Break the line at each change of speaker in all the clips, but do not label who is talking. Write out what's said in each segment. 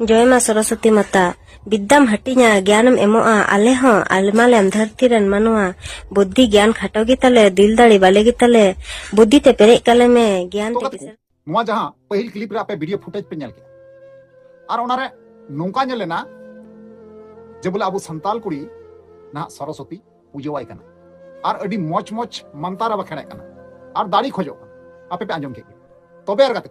जय मां सरस्वती माता विद्याम हटिया ज्ञानम एमोआ आले हों आलमालेम धरती रन मनवा बुद्धि ज्ञान खाटोगी तले दिल दाड़ी बालेगी तले बुद्धि ते पेरे कले में ज्ञान ते किसे
नुआ जहां पहिल क्लिप रे आपे वीडियो फुटेज पे नेल के आर ओनारे नोंका नेलेना जे बोले अबो संताल कुड़ी ना सरस्वती पूजवाई कना आर अडी मोच मोच मंतारा बखेड़े कना आर दाड़ी खोजो कना आपे पे आंजम के तबे आर गाते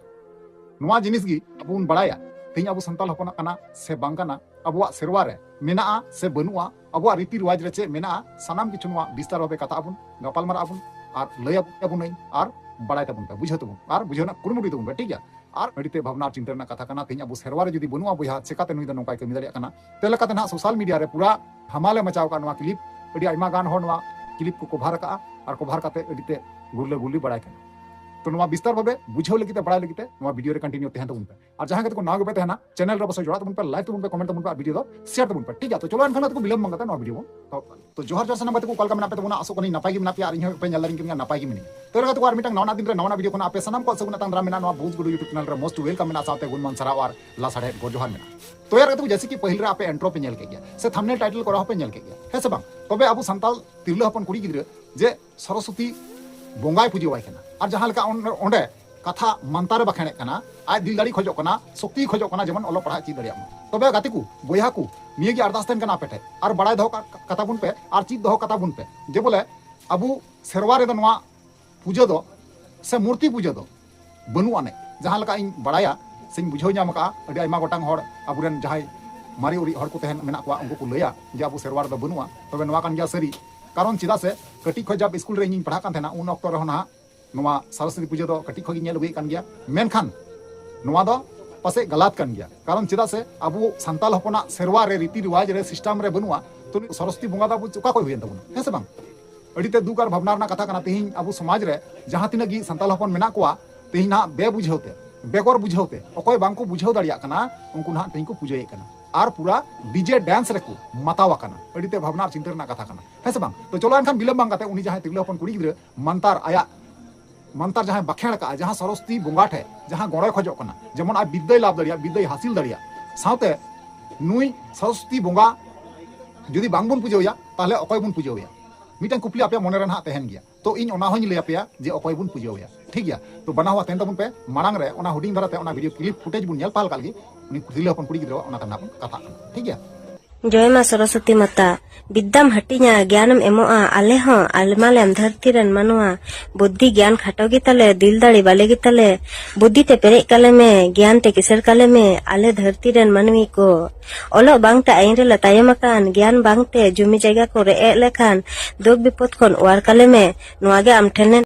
नुआ जिनिस गी अबुन बड़ाया तीन अब संताल हपना कना से बांगना अब सेरवा रे मेना से बनुआ अब रीति रिवाज रे चे मेना सानाम किछु नुआ विस्तार भावे कथा आबुन गपाल मारा आबुन आर लय आबुन आर बड़ाय तबुन पे बुझे तबुन आर बुझेना कुरुमुटी तबुन ठीक गया आर अडीते भावना चिंता रना कथा कना तीन अब सेरवा रे जदी बनुआ बुझा चेकाते नुई द नोकाय कमी दाड़िया कना तेलकाते ना सोशल मीडिया रे पूरा हमाले मचाव का नुआ क्लिप अडी आइमा गान हो नुआ क्लिप को कभार का आर कभार काते अडीते गुरले गुली बड़ाय कना तो नुआ विस्तार भावे बुझाव लगिते बड़ाय लगिते नुआ वीडियो रे कंटिन्यू तहन तबुन पे और जहां के को नाग पे तहना चैनल रे बस जोड़ा तबुन पे लाइक तबुन पे कमेंट तबुन पे वीडियो दो शेयर तबुन पे ठीक है। तो चलो अनखन को बिलम मंगता नुआ वीडियो तो जोहर जोर सनम को कॉल का मना पे तबुना आसो कोनी नपाय गी मना पे आर इन पे नलरिन किन नपाय गी मिनी तो रगा तो आर मिटंग नवना दिन रे नवना वीडियो कोना पे सनम को सगुना तंद्रा मेना नुआ भूज गुडू यूट्यूब चैनल रे मोस्ट वेलकम मेना साथे गुण मन सराव और ला साडे गो जोहर मेना तो यार तो जैसे कि पहिल रे आपे एंट्रो पे नेल के गया से थंबनेल टाइटल करा पे नेल के गया है से बांग तबे अबु संताल तिरला हपन कुड़ी गिद्रे जे सरस्वती बोंगाय पूजी वाय कना और जहां लका ओंडे कथा मंतारे बखेणे कना आज दिल दाड़ी खोजो कना शक्ति खोजो कना जेमन ओलो पढ़ा ची दाड़िया तबे गाते को बोया को निये की अरदास तन कना पेटे और बड़ाय दो कथा बुन पे और चीज दो कथा बुन पे जे बोले अबु सेरवा रे दनवा पूजा दो से मूर्ति पूजा दो बनु आने जहां लका इन बड़ाया सिंह बुझो न्याम का अडी आइमा गोटांग होड़ अबुरेन जहाय मारी उरी होड़ को तहन मेना को उनको को लया जे अबु सेरवा रे दो बनुआ तबे नवा कान गया सरी कारण चिदा से कटी खो जब स्कूल रे इन पढ़ा कान थेना उन अक्तो रे ना नुआ सरस्वती पूजा दो कटी खगी नेल हुई कान गया मेनखान नुआ दो पासे गलत कान गया कारण चिदा से अबु संताल हपना सेरवा रे रीति रिवाज रे सिस्टम रे बनुआ तो सरस्वती बोंगा दा चुका कोई हुई तबुन है से बांग अडीते दुकार भावना ना कथा कना तेहिं अबु समाज रे जहां तिना गी संताल हपन मेना कोआ तेहिं ना बे बुझावते बेगर बुझावते अकोय बांग को बुझाव दाड़िया कना उनको ना तेहिं को पूजाये कना आर पूरा डीजे डांस रे को मतावा कना अडीते भावना चिंता ना कथा कना है से बांग तो चलो एनखान बिलम बांग काते उनी जहां तिरला हपन कुड़ी गिद्रे मंतार आया मंतार जहां बखेड़ का जहां सरस्वती बोंगा ठे जहां गड़े खोजो कना जेमन आ विद्याय लाभ दाड़िया विद्याय हासिल दाड़िया साउते नुई सरस्वती बोंगा जदि बांग बुन पूजोया ताले अकोय बुन पूजोया मिटन कुपली आपे मने रे ना तहन गया तो इन ओना होኝ लय आपया जे अकोय बुन पूजोया ठीक गया। तो बना हुआ तेन तबुन पे मांग रे ओना हुडिंग धराते ओना वीडियो क्लिप फुटेज बुन नेल पाल कालगी उनी तिरला हपन कुड़ी गिद्रो ओना तना कथा ठीक गया।
जय मां सरस्वती माता विद्याम हटिया ज्ञानम एमोआ आले हों आलमालेम धरती रन मनवा बुद्धि ज्ञान खाटोगी तले दिल दाड़ी बालेगी तले बुद्धि ते पेरे कले में ज्ञान ते किसर कले में आले धरती रन मनवी को ओलो बांगते आइन रे लतायमकान ज्ञान बांगते जुमी जगह को रे लेखान दुख विपद खन वार कले में नुआगे आमठेने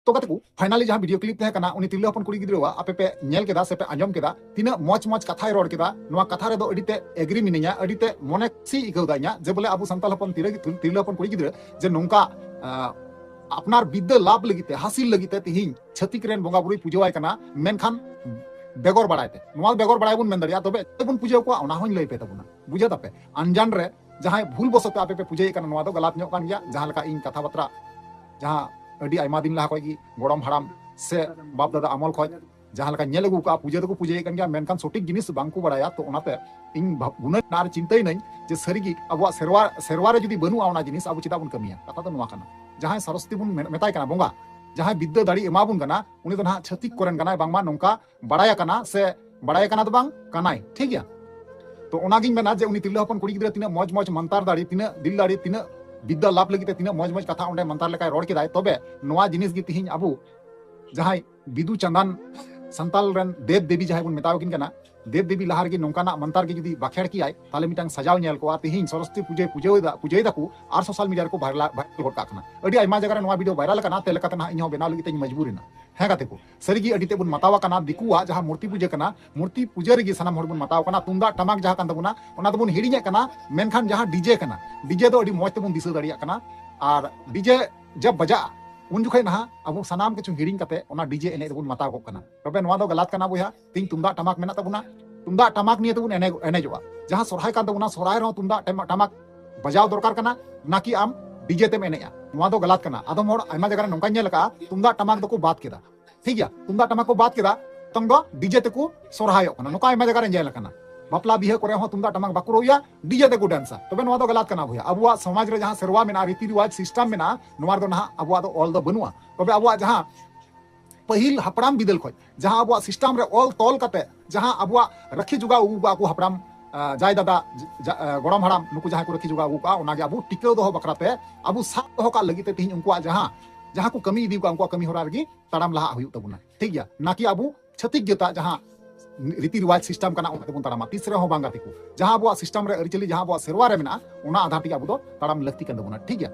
तो कते को फाइनली जहां वीडियो क्लिप तहे कना उनी तिरला हपन कुड़ी गिद्रोवा आपे पे नेल केदा से पे आंजम केदा तिना मोच मोच कथाय रोड केदा नुआ कथा रे दो अडीते एग्री मिनिया अडीते मोने सी इकौ दाइया जे बोले अबु संताल हपन तिरला हपन कुड़ी गिद्रे जे नोंका अपनार विद्या लाभ लगिते हासिल लगिते तिहिं छतिक रेन बोंगा बुरी पूजवाय कना मेनखान बेगर बड़ायते नुआ बेगर बड़ाय बुन मेन दाड़िया तबे बुन पूजो को ओना होኝ लय पे तबुना बुझा तापे अनजान रे जहां भूल बसते आपे पे पूजय कना नुआ दो गलत न्यो कान गया जहां लका इन कथा बत्रा जहां अडी आइमा दिन ला कोई गोड़म हराम से बाप दादा अमल खोज जहां लका नेल अगु का पूजा तो पूजा कन गया मेनखान सटीक जिनिस बांको बड़ाया तो ओनाते इन गुना नार चिंताई नहीं जे सरीगी अबुआ सेरवा रे जदी बनुआ ओना जिनिस अबु चिता बुन कमिया कथा तो नुआ कना जहां सरस्वती बुन मेताय कना बोंगा जहां विद्या दाड़ी एमा बुन कना उनी तो ना छतिक कोरेन कना बांगमा नोंका बड़ाया कना से बड़ाया कना तो बांग कनाय ठीक गया। तो ओनागिन मेना जे उनी तिरला हपन कुड़ी गिद्रा तिना मौज मौज मंतार दाड़ी तिना दिल दाड़ी तिना विद्या लाभ लगी तीना मौज मौज कथा ओंडे मंतार लेकाय रोड केदाय तबे नोआ जिनिस गी तिहिं अबु जहां बिदु चंदन संताल रन देव देवी जहां बुन मेतावकिन कना देव देवी लहार गी नोंकाना मंतार गी जदी बाखेड़ की आय ताले मिटांग सजाव नेल को तिहिं सरस्वती पूजय दाकू आर सोशल मीडिया को वायरल गोट काकना अडी आइमा जगह रे नोआ वीडियो वायरल कना तेल कतना इहो बेनाव लगी तेज मजबूरीना है गाते को सरीगी अडीते बुन मतावा कना दिकुआ जहां मूर्ति पूजा कना मूर्ति पूजा रे गी सनाम होड़ बुन मताव कना तुंदा टमाक जहां कान तबुना ओना तबुन हिड़िഞ്ഞ कना मेनखान जहां डीजे कना डीजे दो अडी मौज तबुन दिसा दाड़िया कना और डीजे जब बजा उन जुखे ना अब सानाम किछु हिड़िंग कते ओना डीजे एने तबुन मताव को कना तबे नोआ दो गलत कना बुया तीन तुंदा टमाक मेना तबुना तुंदा टमाक निये तबुन एनेजवा जहां सोरहाय कान तबुना सोरहाय रो तुंदा टमाक बजाव दरकार कना नाकि आम डीजे तेम एनेया नोआ दो गलत कना आदम होड़ आइमा जगह रे नोंका नेल का तुंदा टमाक दको बात केदा ठीक गया तुंदा टमाक को बात केदा तंग दो डीजे तको सोरहायो कना नोका आइमा जगह रे नेल कना बापला बिहे करे हो तुमदा टमाक बाको रोया डीजे ते को डांसा तबे नवा दो गलत कना भैया अबुआ समाज रे जहां सेरवा मेना रीति रिवाज सिस्टम मेना नवा दो ना अबुआ दो ऑल दो बनुआ तबे अबुआ जहां पहिल हपराम बिदल खोज जहां अबुआ सिस्टम रे ऑल तोल कते जहां अबुआ रखी जुगा उबा को हपराम जाय दादा गरम हराम नुकु जहां को रखी जुगा उका ओनागे अबु टिकेव दो बकराते अबु साब दो का लगी ते तिहिन उनकुआ जहां को कमी इदी उनकुआ कमी होरा रगी ताड़ाम लहा हुयु तबुना ठीक गया ना कि अबु छतिक गेता जहां रीति रिवाज सिस्टम कना ओते बन ताड़ामा तीसरे हो बांगा तिकु जहां अबुआ सिस्टम रे अरिचली जहां अबुआ सेरवा रे मेना ओना आधार ती अबु दो ताड़ाम लक्ति कन दबुना ठीक गया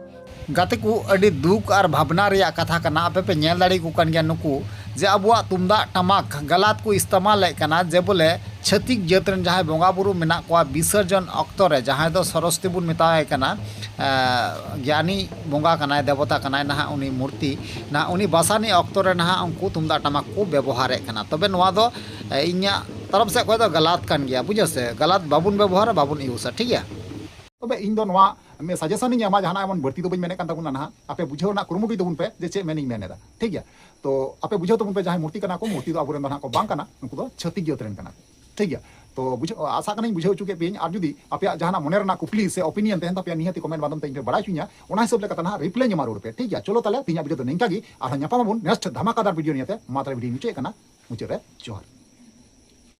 गाते को अड़ी दुख और भावना रे कथा कना आपे पे नेल दाड़ी को कन गया नुकु जे अबुआ तुमदा टमाक गलत को इस्तेमाल कना जे बोले छतिक जातरन जहां बोंगा बुरु मेना को विसर्जन अक्तो रे जहां दो सरस्वती बुन मेताय कना ज्ञानी बोंगा कना देवता कना ना उनी मूर्ति ना उनी बासानी अक्तो रे ना उनको तुमदा टमाक को व्यवहार कना तबे नवा दो इन्या तरफ से कोई दो गलत कन गया बुझे से गलत बाबुन व्यवहार बाबुन यूज ठीक है
तबे इन दो नवा मैं सजेशन नी एमा जहाना एमन बढ़ती तो बन मेने कान तबुना ना आपे बुझेव ना कुरुमुटी तबुन पे जे चे मेनी मेनेदा ठीक है तो आपे बुझेव तबुन पे जहां मूर्ति कना को मूर्ति दो अबुरेन दो ना को बांग कना उनको दो छतिक जातरन कना ठीक है तो बुझे आशा कना बुझेव चुके पेन और जुदी आपे जहाना मने रना कुपली से ओपिनियन तहन तपे निहति कमेंट माध्यम ते बड़ा चुनिया ओना हिसाब ले कतना रिप्लाई जमा रोड पे ठीक है चलो ताले तिना वीडियो तो निंका गी आ न्यापा माबुन नेक्स्ट धमाकादार वीडियो नियते मात्र वीडियो मुचे कना मुचे रे जोहार